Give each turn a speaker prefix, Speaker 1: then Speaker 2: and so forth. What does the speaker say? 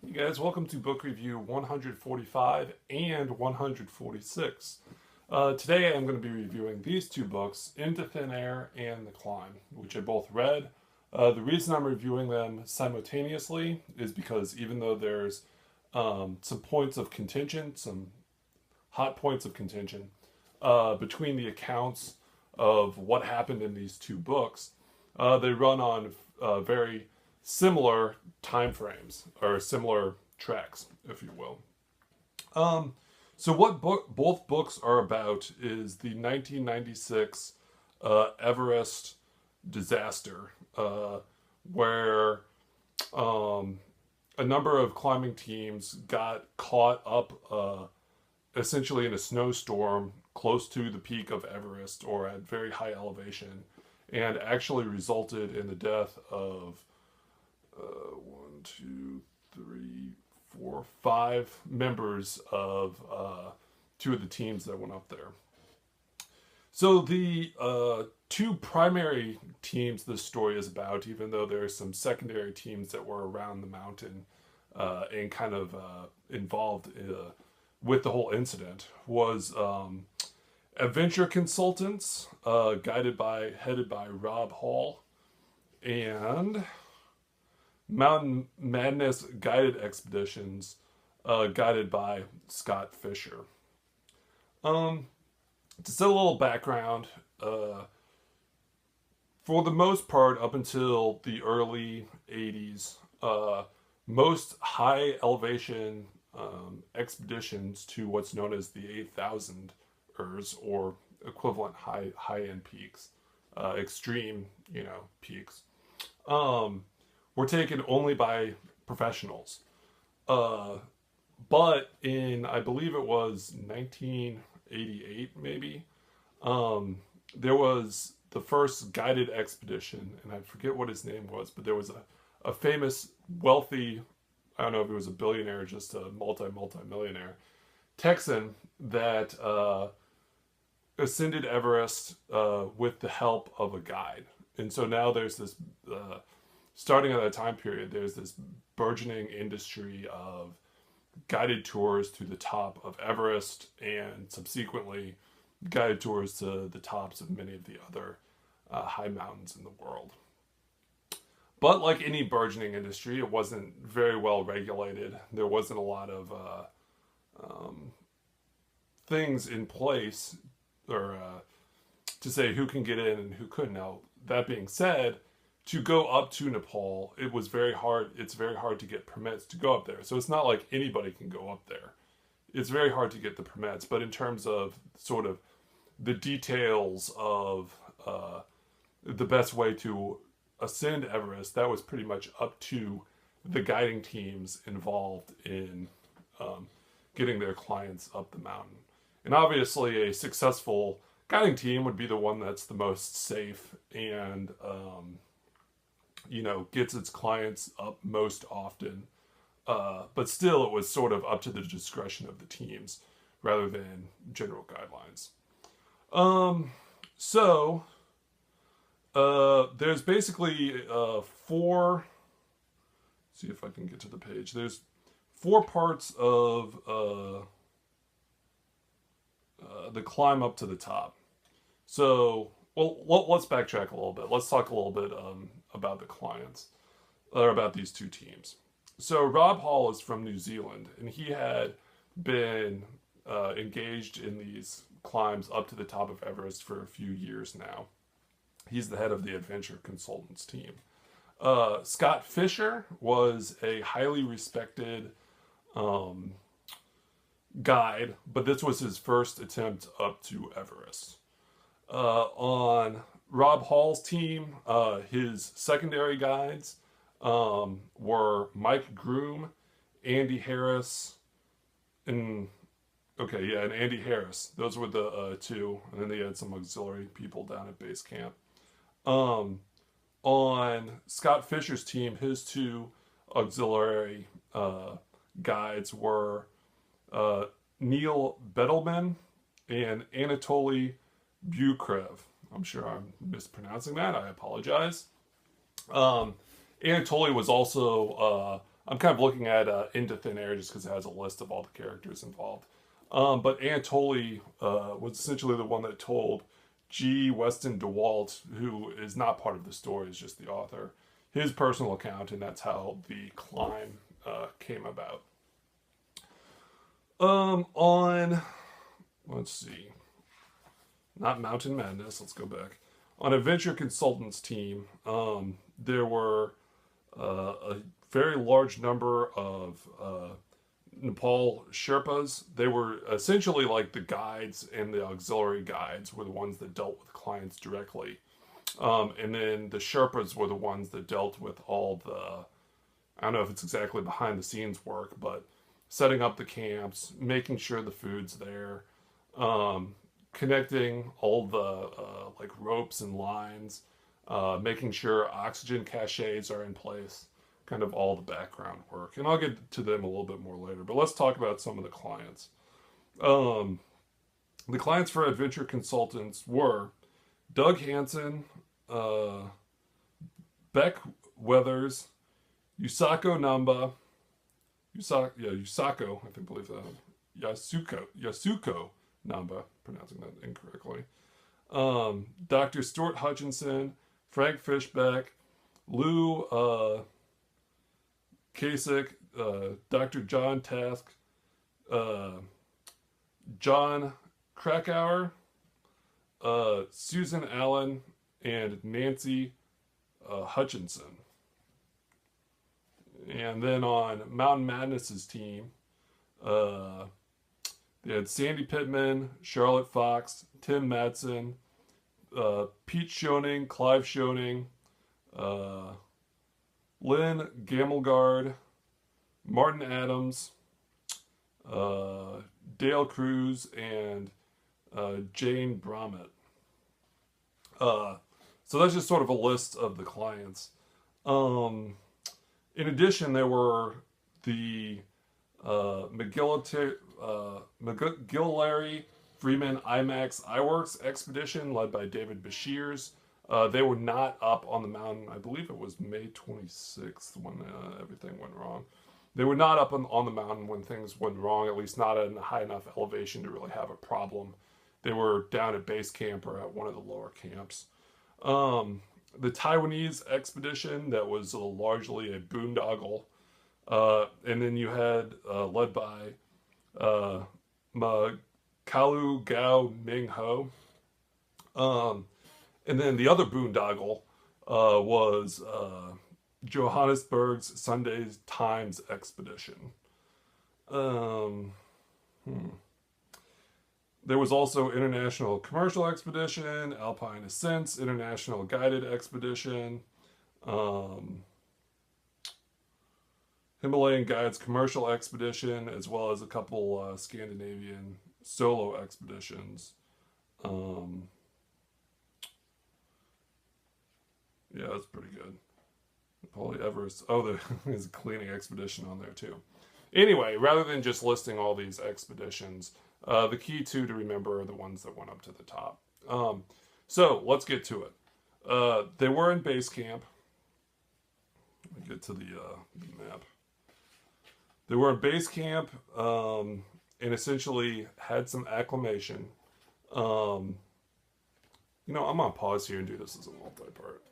Speaker 1: Hey guys, welcome to book review 145 and 146. Today I'm going to be reviewing these two books, Into Thin Air and The Climb, which I both read. The reason I'm reviewing them simultaneously is because even though there's some points of contention, some hot points of contention between the accounts of what happened in these two books, they run on very similar time frames or similar tracks, if you will. So what both books are about is the 1996 Everest disaster, where a number of climbing teams got caught up essentially in a snowstorm close to the peak of Everest or at very high elevation, and actually resulted in the death of one, two, three, four, five members of two of the teams that went up there. So the two primary teams this story is about, even though there are some secondary teams that were around the mountain and kind of involved with the whole incident, was Adventure Consultants, headed by Rob Hall, and Mountain Madness Guided Expeditions, guided by Scott Fisher. To set a little background, for the most part, up until the early 80s, most high elevation expeditions to what's known as the 8,000ers or equivalent high end peaks, extreme peaks, were taken only by professionals. But in, I believe it was 1988, maybe, there was the first guided expedition, and I forget what his name was, but there was a famous, wealthy, I don't know if he was a billionaire or just a multi-millionaire, Texan that ascended Everest with the help of a guide. And so now there's this starting at that time period, there's this burgeoning industry of guided tours to the top of Everest and subsequently guided tours to the tops of many of the other high mountains in the world. But like any burgeoning industry, it wasn't very well regulated. There wasn't a lot of things in place or to say who can get in and who couldn't. Now, that being said, to go up to Nepal, it's very hard to get permits to go up there. So it's not like anybody can go up there. It's very hard to get the permits. But in terms of sort of the details of the best way to ascend Everest, that was pretty much up to the guiding teams involved in getting their clients up the mountain. And obviously a successful guiding team would be the one that's the most safe and gets its clients up most often. But still, it was sort of up to the discretion of the teams rather than general guidelines. So there's basically four. See if I can get to the page. There's four parts of the climb up to the top. So, well, let's backtrack a little bit. Let's talk a little bit about the clients, or about these two teams. So Rob Hall is from New Zealand, and he had been engaged in these climbs up to the top of Everest for a few years now. He's the head of the Adventure Consultants team. Scott Fisher was a highly respected guide, but this was his first attempt up to Everest. On Rob Hall's team, his secondary guides were Mike Groom, Andy Harris, and Andy Harris. Those were the two, and then they had some auxiliary people down at base camp. On Scott Fisher's team, his two auxiliary guides were Neil Bedelman and Anatoli Boukreev. I'm sure I'm mispronouncing that. I apologize. Anatoli was also I'm kind of looking at Into Thin Air just because it has a list of all the characters involved. But Anatoli was essentially the one that told Weston DeWalt, who is not part of the story, is just the author, his personal account, and that's how the climb came about. On, let's see, not Mountain Madness, let's go back. On Adventure Consultants team, there were a very large number of Nepal Sherpas. They were essentially like the guides, and the auxiliary guides were the ones that dealt with clients directly. And then the Sherpas were the ones that dealt with all the, I don't know if it's exactly behind the scenes work, but setting up the camps, making sure the food's there, connecting all the like ropes and lines, making sure oxygen caches are in place, kind of all the background work. And I'll get to them a little bit more later, but let's talk about some of the clients. The clients for Adventure Consultants were Doug Hansen, Beck Weathers, Yusako Namba, Yusako, I think, believe that. Yasuko Namba, pronouncing that incorrectly. Dr. Stuart Hutchinson, Frank Fishbeck, Lou Kasich, Dr. John Task, John Krakauer, Susan Allen, and Nancy Hutchinson. And then on Mountain Madness's team, they had Sandy Pittman, Charlotte Fox, Tim Madsen, Pete Schoening, Clive Schoening, Lynn Gamelgard, Martin Adams, Dale Cruz, and Jane Bromett. So that's just sort of a list of the clients. In addition, there were the McGillary Freeman IMAX iWorks expedition led by David Bashirs. They were not up on the mountain. I believe it was May 26th when everything went wrong. They were not up on the mountain when things went wrong, at least not at a high enough elevation to really have a problem. They were down at base camp or at one of the lower camps. The Taiwanese expedition, that was largely a boondoggle. And then you had, led by Kalu Gao Ming Ho. And then the other boondoggle was Johannesburg's Sunday Times expedition. There was also International Commercial Expedition, Alpine Ascents, International Guided Expedition, Himalayan Guides Commercial Expedition, as well as a couple Scandinavian solo expeditions. Yeah, that's pretty good. Probably Everest. Oh, there's a cleaning expedition on there too. Anyway, rather than just listing all these expeditions, the key two to remember are the ones that went up to the top. So let's get to it. They were in base camp. Let me get to the map. They were in base camp and essentially had some acclimation. I'm going to pause here and do this as a multi-part.